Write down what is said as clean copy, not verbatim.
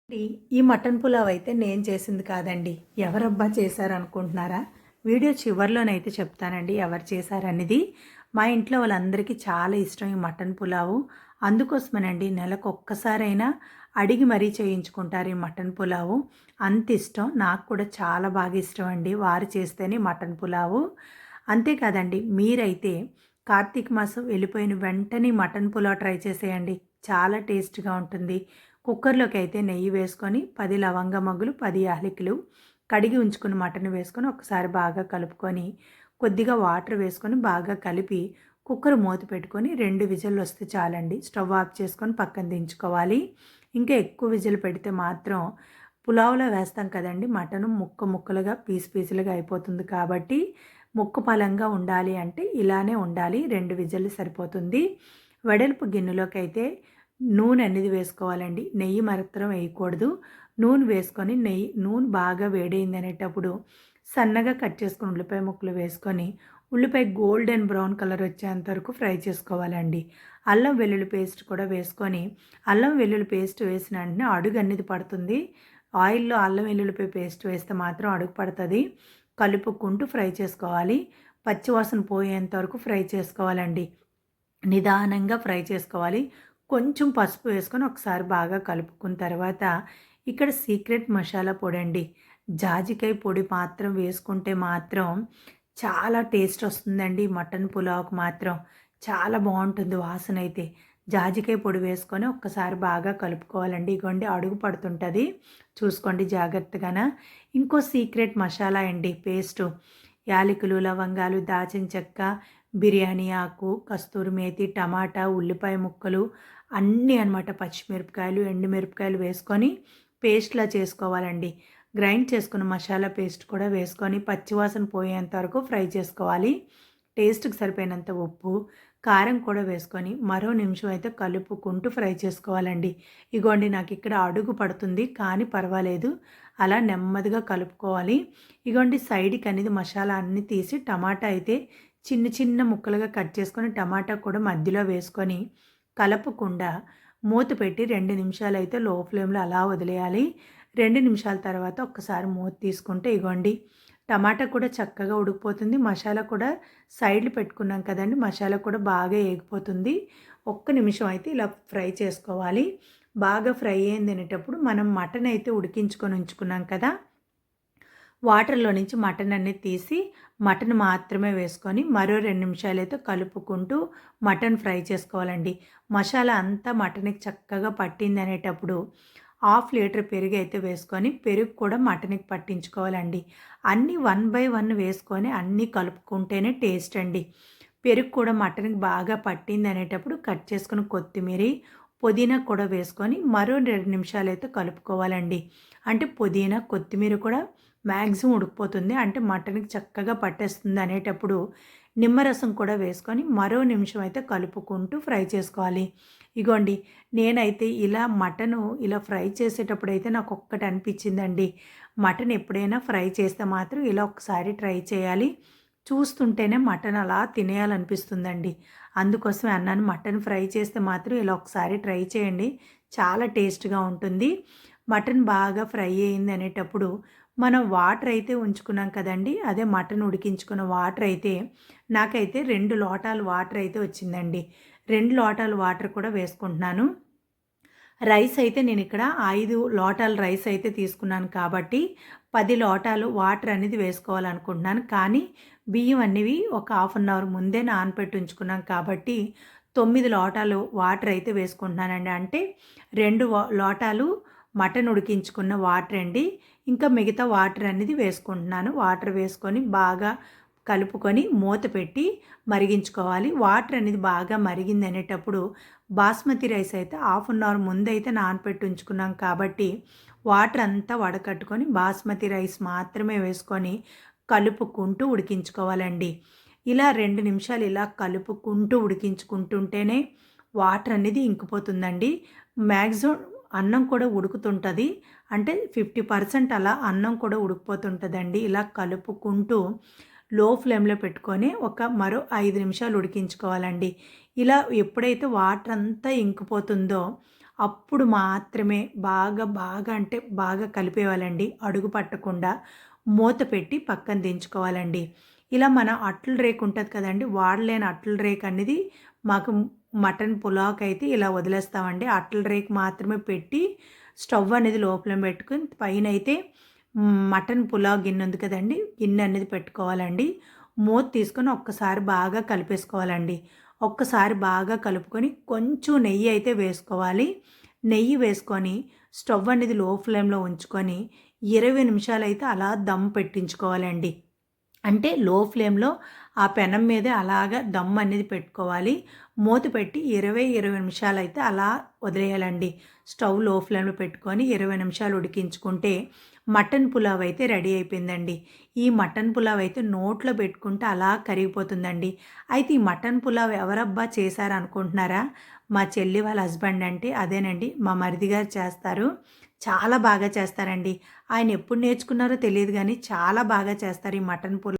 ఈ మటన్ పులావ్ అయితే నేను చేసింది కాదండి. ఎవరబ్బా చేశారనుకుంటున్నారా? వీడియో చివర్లోనైతే చెప్తానండి ఎవరు చేశారనేది. మా ఇంట్లో వాళ్ళందరికీ చాలా ఇష్టం ఈ మటన్ పులావు. అందుకోసమేనండి నెలకు ఒక్కసారైనా అడిగి మరీ చేయించుకుంటారు ఈ మటన్ పులావు. అంత ఇష్టం. నాకు కూడా చాలా బాగా ఇష్టం అండి వారు చేస్తేనే మటన్ పులావు. అంతేకాదండి మీరైతే కార్తీక మాసం వెళ్ళిపోయిన వెంటనే మటన్ పులావ్ ట్రై చేసేయండి. చాలా టేస్ట్‌గా ఉంటుంది. కుక్కర్లోకి అయితే నెయ్యి వేసుకొని 10 లవంగ మొగ్గలు, 10 యాలకులు, కడిగి ఉంచుకున్న మటన్ వేసుకొని ఒకసారి బాగా కలుపుకొని కొద్దిగా వాటర్ వేసుకొని బాగా కలిపి కుక్కర్ మూత పెట్టుకొని 2 విజిల్లు వస్తే చాలండి. స్టవ్ ఆఫ్ చేసుకొని పక్కన దించుకోవాలి. ఇంకా ఎక్కువ విజిల్ పెడితే మాత్రం పులావ్లో వేస్తాం కదండి మటను ముక్కలుగా పీసులుగా అయిపోతుంది కాబట్టి ముక్క పలంగా ఉండాలి అంటే ఇలానే ఉండాలి. 2 విజిల్లు సరిపోతుంది. వెడల్పు గిన్నెలోకి అయితే నూనె అనేది వేసుకోవాలండి. నెయ్యి మాత్రం వేయకూడదు. నూనె వేసుకొని నూనె బాగా వేడైంది అనేటప్పుడు సన్నగా కట్ చేసుకుని ఉల్లిపాయ ముక్కలు వేసుకొని ఉల్లిపాయ గోల్డెన్ బ్రౌన్ కలర్ వచ్చేంత వరకు ఫ్రై చేసుకోవాలండి. అల్లం వెల్లుల్లి పేస్ట్ కూడా వేసుకొని అల్లం వెల్లుల్లి పేస్ట్ వేసిన వెంటనే అడుగు అనేది పడుతుంది. ఆయిల్లో అల్లం వెల్లుల్లిపాయ పేస్ట్ వేస్తే మాత్రం అడుగు పడుతుంది. కలుపుకుంటూ ఫ్రై చేసుకోవాలి. పచ్చివాసన పోయేంత వరకు ఫ్రై చేసుకోవాలండి. నిదానంగా ఫ్రై చేసుకోవాలి. కొంచెం పసుపు వేసుకొని ఒకసారి బాగా కలుపుకున్న తర్వాత ఇక్కడ సీక్రెట్ మసాలా పొడి అండి. జాజికాయ పొడి మాత్రం వేసుకుంటే మాత్రం చాలా టేస్ట్ వస్తుందండి. మటన్ పులావ్కి మాత్రం చాలా బాగుంటుంది వాసన అయితే. జాజికాయ పొడి వేసుకొని ఒక్కసారి బాగా కలుపుకోవాలండి. ఇగోండి అడుగు పడుతుంటుంది చూసుకోండి జాగ్రత్తగాన. ఇంకో సీక్రెట్ మసాలా అండి పేస్టు. యాలకులు, లవంగాలు, దాచిన చెక్క, బిర్యానీ ఆకు, కస్తూరి మేతి, టమాటా, ఉల్లిపాయ ముక్కలు అన్నీ అనమాట. పచ్చిమిరపకాయలు, ఎండుమిరపకాయలు వేసుకొని పేస్ట్లా చేసుకోవాలండి. గ్రైండ్ చేసుకున్న మసాలా పేస్ట్ కూడా వేసుకొని పచ్చివాసన పోయేంత వరకు ఫ్రై చేసుకోవాలి. టేస్ట్కి సరిపోయినంత ఉప్పు, కారం కూడా వేసుకొని మరో నిమిషం అయితే కలుపుకుంటూ ఫ్రై చేసుకోవాలండి. ఇగోండి నాకు ఇక్కడ అడుగు పడుతుంది కానీ పర్వాలేదు, అలా నెమ్మదిగా కలుపుకోవాలి. ఇగోండి సైడ్కి అనేది మసాలా అన్నీ తీసి టమాటా అయితే చిన్న చిన్న ముక్కలుగా కట్ చేసుకొని టమాటా కూడా మధ్యలో వేసుకొని కలపకుండా మూత పెట్టి 2 నిమిషాలు అయితే లో ఫ్లేమ్లో అలా వదిలేయాలి. 2 నిమిషాల తర్వాత ఒక్కసారి మూత తీసుకుంటే ఇగోండి టమాటా కూడా చక్కగా ఉడికిపోతుంది. మసాలా కూడా సైడ్లు పెట్టుకున్నాం కదండి, మసాలా కూడా బాగా ఏగిపోతుంది. ఒక్క నిమిషం అయితే ఇలా ఫ్రై చేసుకోవాలి. బాగా ఫ్రై అయింది అనేటప్పుడు మనం మటన్ అయితే ఉడికించుకొని ఉంచుకున్నాం కదా, వాటర్లో నుంచి మటన్ అనేది తీసి మటన్ మాత్రమే వేసుకొని మరో 2 నిమిషాలు అయితే కలుపుకుంటూ మటన్ ఫ్రై చేసుకోవాలండి. మసాలా అంతా మటన్కి చక్కగా పట్టింది అనేటప్పుడు 1/2 లీటర్ పెరుగు అయితే వేసుకొని పెరుగు కూడా మటన్కి పట్టించుకోవాలండి. అన్నీ 1/1 వేసుకొని అన్నీ కలుపుకుంటేనే టేస్ట్ అండి. పెరుగు కూడా మటన్కి బాగా పట్టింది అనేటప్పుడు కట్ చేసుకుని కొత్తిమీర, పుదీనా కూడా వేసుకొని మరో 2 నిమిషాలు అయితే కలుపుకోవాలండి. అంటే పుదీనా, కొత్తిమీర కూడా మ్యాక్సిమం ఉడికిపోతుంది. అంటే మటన్కి చక్కగా పట్టేస్తుంది అనేటప్పుడు నిమ్మరసం కూడా వేసుకొని మరో నిమిషం అయితే కలుపుకుంటూ ఫ్రై చేసుకోవాలి. ఇగోండి నేనైతే ఇలా మటను ఇలా ఫ్రై చేసేటప్పుడైతే నాకు ఒక్కటి అనిపించిందండి, మటన్ ఎప్పుడైనా ఫ్రై చేస్తే మాత్రం ఇలా ఒకసారి ట్రై చేయాలి. చూస్తుంటేనే మటన్ అలా తినేయాలనిపిస్తుందండి. అందుకోసమే అన్నాను మటన్ ఫ్రై చేస్తే మాత్రం ఇలా ఒకసారి ట్రై చేయండి, చాలా టేస్ట్గా ఉంటుంది. మటన్ బాగా ఫ్రై అయింది అనేటప్పుడు మనం వాటర్ అయితే ఉంచుకున్నాం కదండి, అదే మటన్ ఉడికించుకున్న వాటర్ అయితే నాకైతే 2 లోటాలు వాటర్ అయితే వచ్చిందండి. 2 లోటాలు వాటర్ కూడా వేసుకుంటున్నాను. రైస్ అయితే నేను ఇక్కడ 5 లోటాల రైస్ అయితే తీసుకున్నాను కాబట్టి 10 లోటాలు వాటర్ అనేది వేసుకోవాలనుకుంటున్నాను. కానీ బియ్యం అనేవి ఒక హాఫ్ అన్ అవర్ ముందే నానపెట్టి ఉంచుకున్నాం కాబట్టి 9 లోటాలు వాటర్ అయితే వేసుకుంటున్నానండి. అంటే 2 లోటాలు మటన్ ఉడికించుకున్న వాటర్ అండి. ఇంకా మిగతా వాటర్ అనేది వేసుకుంటున్నాను. వాటర్ వేసుకొని బాగా కలుపుకొని మూత పెట్టి మరిగించుకోవాలి. వాటర్ అనేది బాగా మరిగింది అనేటప్పుడు బాస్మతి రైస్ అయితే హాఫ్ అన్ అవర్ ముందు అయితే నానపెట్టి ఉంచుకున్నాం కాబట్టి వాటర్ అంతా వడకట్టుకొని బాస్మతి రైస్ మాత్రమే వేసుకొని కలుపుకుంటూ ఉడికించుకోవాలండి. ఇలా 2 నిమిషాలు ఇలా కలుపుకుంటూ ఉడికించుకుంటుంటేనే వాటర్ అనేది ఇంకిపోతుందండి. మ్యాక్సిమం అన్నం కూడా ఉడుకుతుంటుంది. అంటే 50% అలా అన్నం కూడా ఉడికిపోతుంటుందండి. ఇలా కలుపుకుంటూ లో ఫ్లేమ్లో పెట్టుకొని మరో 5 నిమిషాలు ఉడికించుకోవాలండి. ఇలా ఎప్పుడైతే వాటర్ అంతా ఇంకిపోతుందో అప్పుడు మాత్రమే బాగా బాగా అంటే బాగా కలిపేయాలండి. అడుగు పట్టకుండా మూత పెట్టి పక్కన దించుకోవాలండి. ఇలా మన అట్ల రేకు ఉంటుంది కదండీ! వాడలేని అట్ల రేకు అనేది మాకు మటన్ పులావ్‌కైతే ఇలా వదిలేస్తామండి. అట్ల రేకు మాత్రమే పెట్టి స్టవ్ అనేది లోపల పెట్టుకొని పైనైతే మటన్ పులావ్ గిన్నె ఉంది కదండీ! గిన్నె అనేది పెట్టుకోవాలండి. మూత తీసుకొని ఒక్కసారి బాగా కలిపేసుకోవాలండి. ఒక్కసారి బాగా కలుపుకొని కొంచెం నెయ్యి అయితే వేసుకోవాలి. నెయ్యి వేసుకొని స్టవ్ అనేది లో ఫ్లేమ్‌లో ఉంచుకొని 20 నిమిషాలైతే అలా దమ్ పెట్టించుకోవాలండి. అంటే లో ఫ్లేమ్‌లో ఆ పెనం మీదే అలాగా దమ్ అనేది పెట్టుకోవాలి. మూత పెట్టి 20 నిమిషాలైతే అలా వదిలేయాలండి. స్టవ్ లో ఫ్లేమ్‌లో పెట్టుకొని 20 నిమిషాలు ఉడికించుకుంటే మటన్ పులావ్ అయితే రెడీ అయిపోయిందండి. ఈ మటన్ పులావ్ అయితే నోట్లో పెట్టుకుంటే అలా కరిగిపోతుందండి. అయితే ఈ మటన్ పులావ్ ఎవరబ్బా చేశారనుకుంటున్నారా? మా చెల్లి వాళ్ళ హస్బెండ్ అంటే అదేనండి మా మరిది గారు చేస్తారు. చాలా బాగా చేస్తారండి. ఆయన ఎప్పుడు నేర్చుకున్నారో తెలీదు గానీ చాలా బాగా చేస్తారు ఈ మటన్ పులావ్.